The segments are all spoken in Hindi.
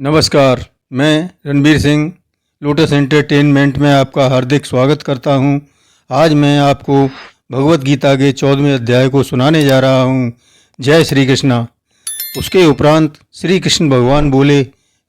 नमस्कार, मैं रणबीर सिंह लोटस एंटरटेनमेंट में आपका हार्दिक स्वागत करता हूं। आज मैं आपको भगवत गीता के 14वें अध्याय को सुनाने जा रहा हूं। जय श्री कृष्णा। उसके उपरांत श्री कृष्ण भगवान बोले,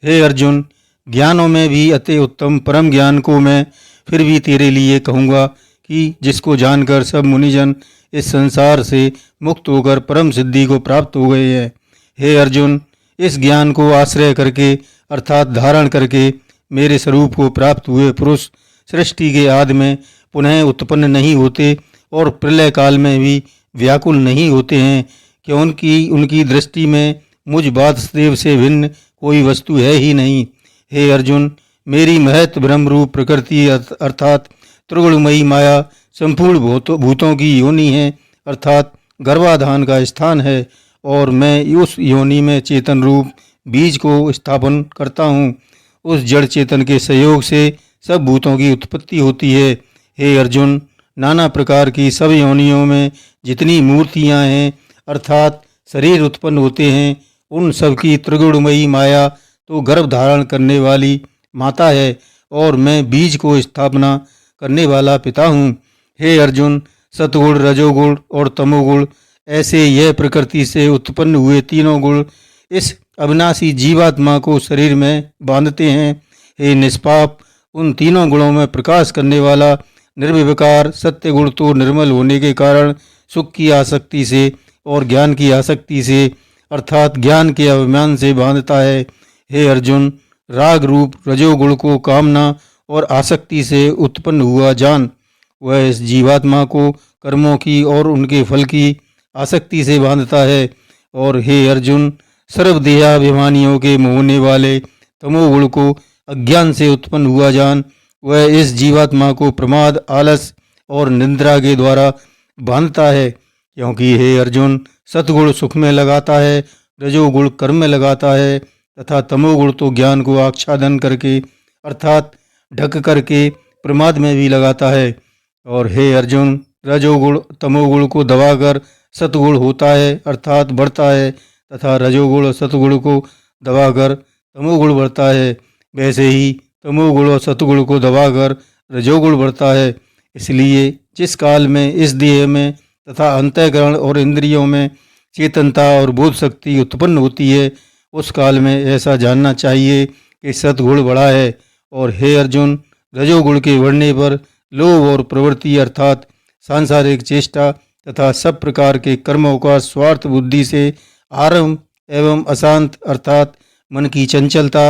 हे अर्जुन, ज्ञानों में भी अति उत्तम परम ज्ञान को मैं फिर भी तेरे लिए कहूँगा कि जिसको जानकर सब मुनिजन इस संसार से मुक्त होकर परम सिद्धि को प्राप्त हो गए हैं। हे अर्जुन, इस ज्ञान को आश्रय करके अर्थात धारण करके मेरे स्वरूप को प्राप्त हुए पुरुष सृष्टि के आदि में पुनः उत्पन्न नहीं होते और प्रलय काल में भी व्याकुल नहीं होते हैं, क्योंकि उनकी दृष्टि में मुझ वासुदेव से भिन्न कोई वस्तु है ही नहीं। हे अर्जुन, मेरी महत ब्रह्म रूप प्रकृति अर्थात त्रिगुणमयी माया संपूर्ण भूतों की योनि है अर्थात गर्भाधान का स्थान है, और मैं उस योनि में चेतन रूप बीज को स्थापन करता हूँ। उस जड़ चेतन के सहयोग से सब भूतों की उत्पत्ति होती है। हे अर्जुन, नाना प्रकार की सब योनियों में जितनी मूर्तियाँ हैं अर्थात शरीर उत्पन्न होते हैं, उन सब की त्रिगुणमयी माया तो गर्भ धारण करने वाली माता है, और मैं बीज को स्थापना करने वाला पिता हूँ। हे अर्जुन, सतगुण, रजोगुण और तमोगुण ऐसे यह प्रकृति से उत्पन्न हुए तीनों गुण इस अविनाशी जीवात्मा को शरीर में बांधते हैं। हे निष्पाप, उन तीनों गुणों में प्रकाश करने वाला निर्विकार सत्य गुण तो निर्मल होने के कारण सुख की आसक्ति से और ज्ञान की आसक्ति से अर्थात ज्ञान के अभिमान से बांधता है। हे अर्जुन, राग रूप रजोगुण को कामना और आसक्ति से उत्पन्न हुआ जान। वह इस जीवात्मा को कर्मों की और उनके फल की आसक्ति से बांधता है। और हे अर्जुन, सर्वदेहाभिमानियों के मोहने वाले तमोगुण को अज्ञान से उत्पन्न हुआ जान। वह इस जीवात्मा को प्रमाद, आलस और निद्रा के द्वारा बांधता है, क्योंकि हे अर्जुन, सतगुण सुख में लगाता है, रजोगुण कर्म में लगाता है तथा तमोगुण तो ज्ञान को आच्छादन करके अर्थात ढक करके प्रमाद में भी लगाता है। और हे अर्जुन, रजोगुण तमोगुण को दबाकर सतगुण होता है अर्थात बढ़ता है तथा रजोगुण और सतगुण को दबाकर तमोगुण बढ़ता है। वैसे ही तमोगुण और सतगुण को दबाकर रजोगुण बढ़ता है। इसलिए जिस काल में इस देह में तथा अंतःकरण और इंद्रियों में चेतनता और बोध शक्ति उत्पन्न होती है, उस काल में ऐसा जानना चाहिए कि सतगुण बढ़ा है। और हे अर्जुन, रजोगुण के बढ़ने पर लोभ और प्रवृत्ति अर्थात सांसारिक चेष्टा तथा सब प्रकार के कर्मों का स्वार्थ बुद्धि से आरंभ एवं अशांत अर्थात मन की चंचलता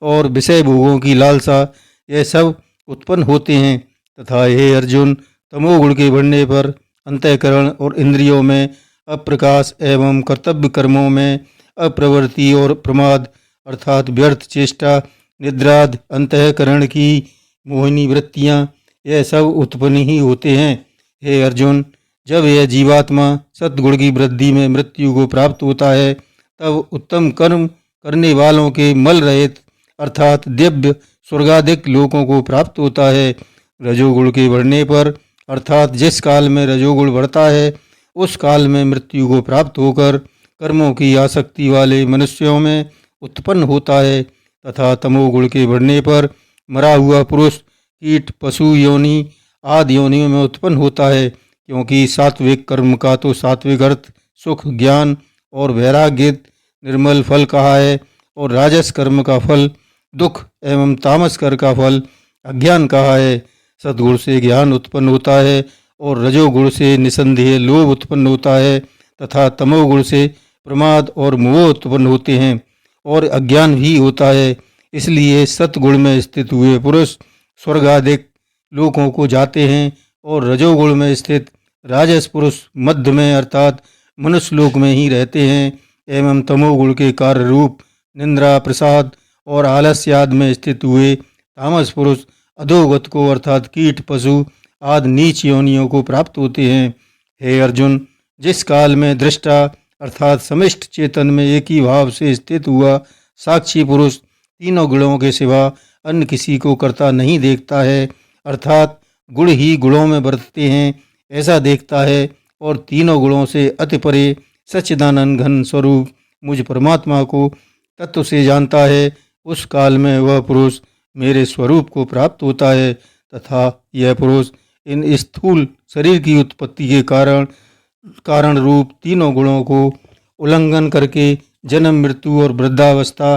और विषय भोगों की लालसा, यह सब उत्पन्न होते हैं। तथा हे अर्जुन, तमोगुण के बढ़ने पर अंतःकरण और इंद्रियों में अप्रकाश एवं कर्तव्य कर्मों में अप्रवृत्ति और प्रमाद अर्थात व्यर्थ चेष्टा, निद्राद, अंतःकरण की मोहिनी वृत्तियाँ, यह सब उत्पन्न ही होते हैं। हे अर्जुन, जब यह जीवात्मा सद्गुण की वृद्धि में मृत्यु को प्राप्त होता है, तब उत्तम कर्म करने वालों के मल रहित अर्थात दिव्य स्वर्गाधिक लोकों को प्राप्त होता है। रजोगुण के बढ़ने पर अर्थात जिस काल में रजोगुण बढ़ता है, उस काल में मृत्यु को प्राप्त होकर कर्मों की आसक्ति वाले मनुष्यों में उत्पन्न होता है। तथा तमोगुण के बढ़ने पर मरा हुआ पुरुष कीट, पशु योनि आदि योनियों में उत्पन्न होता है, क्योंकि सात्विक कर्म का तो सात्विक अर्थ सुख, ज्ञान और वैराग्य निर्मल फल कहा है, और राजस कर्म का फल दुख एवं तामस कर्म का फल अज्ञान कहा है। सद्गुण से ज्ञान उत्पन्न होता है और रजोगुण से निसंदेह लोभ उत्पन्न होता है तथा तमोगुण से प्रमाद और मोह उत्पन्न होते हैं और अज्ञान भी होता है। इसलिए सतगुण में स्थित हुए पुरुष स्वर्गाधिक लोकों को जाते हैं, और रजोगुण में स्थित राजस पुरुष मध्य में अर्थात मनुष्य लोक में ही रहते हैं, एवं तमोगुण के कार्य रूप निंद्रा, प्रसाद और आलस्याद में स्थित हुए तामस पुरुष अधोगत को अर्थात कीट, पशु आदि नीच योनियों को प्राप्त होते हैं। हे अर्जुन, जिस काल में दृष्टा अर्थात समिष्ट चेतन में एक ही भाव से स्थित हुआ साक्षी पुरुष तीनों गुणों के सिवा अन्य किसी को करता नहीं देखता है अर्थात गुण ही गुणों में बरतते हैं ऐसा देखता है, और तीनों गुणों से अति परे सच्चिदानंद घन स्वरूप मुझ परमात्मा को तत्व से जानता है, उस काल में वह पुरुष मेरे स्वरूप को प्राप्त होता है तथा यह पुरुष इन स्थूल शरीर की उत्पत्ति के कारण रूप तीनों गुणों को उल्लंघन करके जन्म मृत्यु और वृद्धावस्था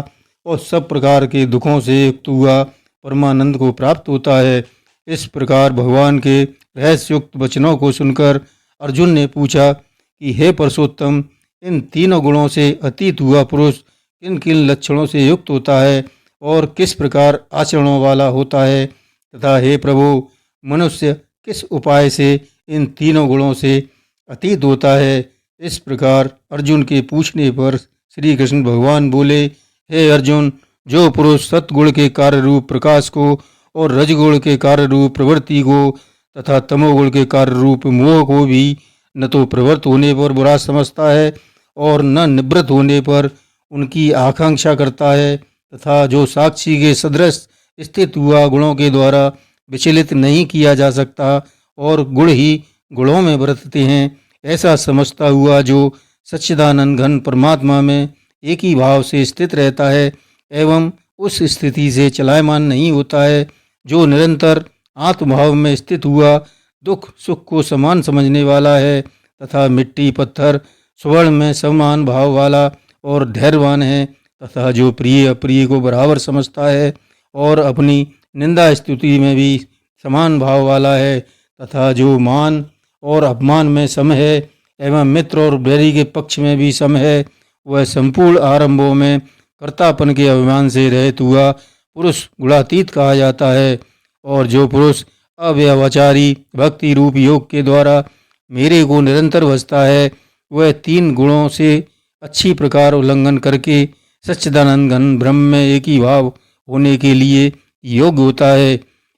और सब प्रकार के दुखों से युक्त हुआ परमानंद को प्राप्त होता है। इस प्रकार भगवान के रहस्युक्त वचनों को सुनकर अर्जुन ने पूछा कि हे पुरुषोत्तम, इन तीनों गुणों से अतीत हुआ पुरुष किन किन लक्षणों से युक्त होता है और किस प्रकार आचरणों वाला होता है, तथा हे प्रभु, मनुष्य किस उपाय से इन तीनों गुणों से अतीत होता है। इस प्रकार अर्जुन के पूछने पर श्री कृष्ण भगवान बोले, हे अर्जुन, जो पुरुष सतगुण के कार्य रूप प्रकाश को और रजगुण के कार्य रूप प्रवृत्ति को तथा तमोगुण के कार्य रूप मोह को भी न तो प्रवृत्त होने पर बुरा समझता है और न निवृत्त होने पर उनकी आकांक्षा करता है, तथा जो साक्षी के सदृश स्थित हुआ गुणों के द्वारा विचलित नहीं किया जा सकता और गुण ही गुणों में बरतते हैं, ऐसा समझता हुआ जो सच्चिदानंद घन परमात्मा में एक ही भाव से स्थित रहता है एवं उस स्थिति से चलायमान नहीं होता है, जो निरंतर आत्मभाव में स्थित हुआ दुख सुख को समान समझने वाला है तथा मिट्टी पत्थर स्वर्ण में समान भाव वाला और धैर्यवान है, तथा जो प्रिय अप्रिय को बराबर समझता है और अपनी निंदा स्तुति में भी समान भाव वाला है, तथा जो मान और अपमान में सम है एवं मित्र और बैरी के पक्ष में भी सम है, वह संपूर्ण आरंभों में कर्तापन के अभिमान से रहित हुआ पुरुष गुणातीत कहा जाता है। और जो पुरुष अव्यवचारी भक्ति रूप योग के द्वारा मेरे को निरंतर भजता है, वह तीन गुणों से अच्छी प्रकार उल्लंघन करके सच्चिदानंद घन ब्रह्म में एक ही भाव होने के लिए योग्य होता है।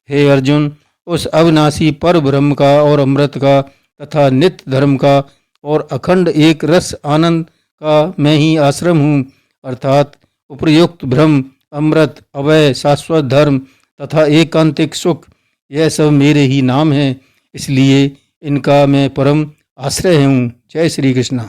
हे अर्जुन, उस अविनाशी पर ब्रह्म का और अमृत का तथा नित्य धर्म का और अखंड एक रस आनंद का मैं ही आश्रम हूँ, अर्थात उपयुक्त ब्रह्म, अमृत, अवय, शाश्वत धर्म तथा एकांतिक सुख, यह सब मेरे ही नाम हैं, इसलिए इनका मैं परम आश्रय हूँ। जय श्री कृष्ण।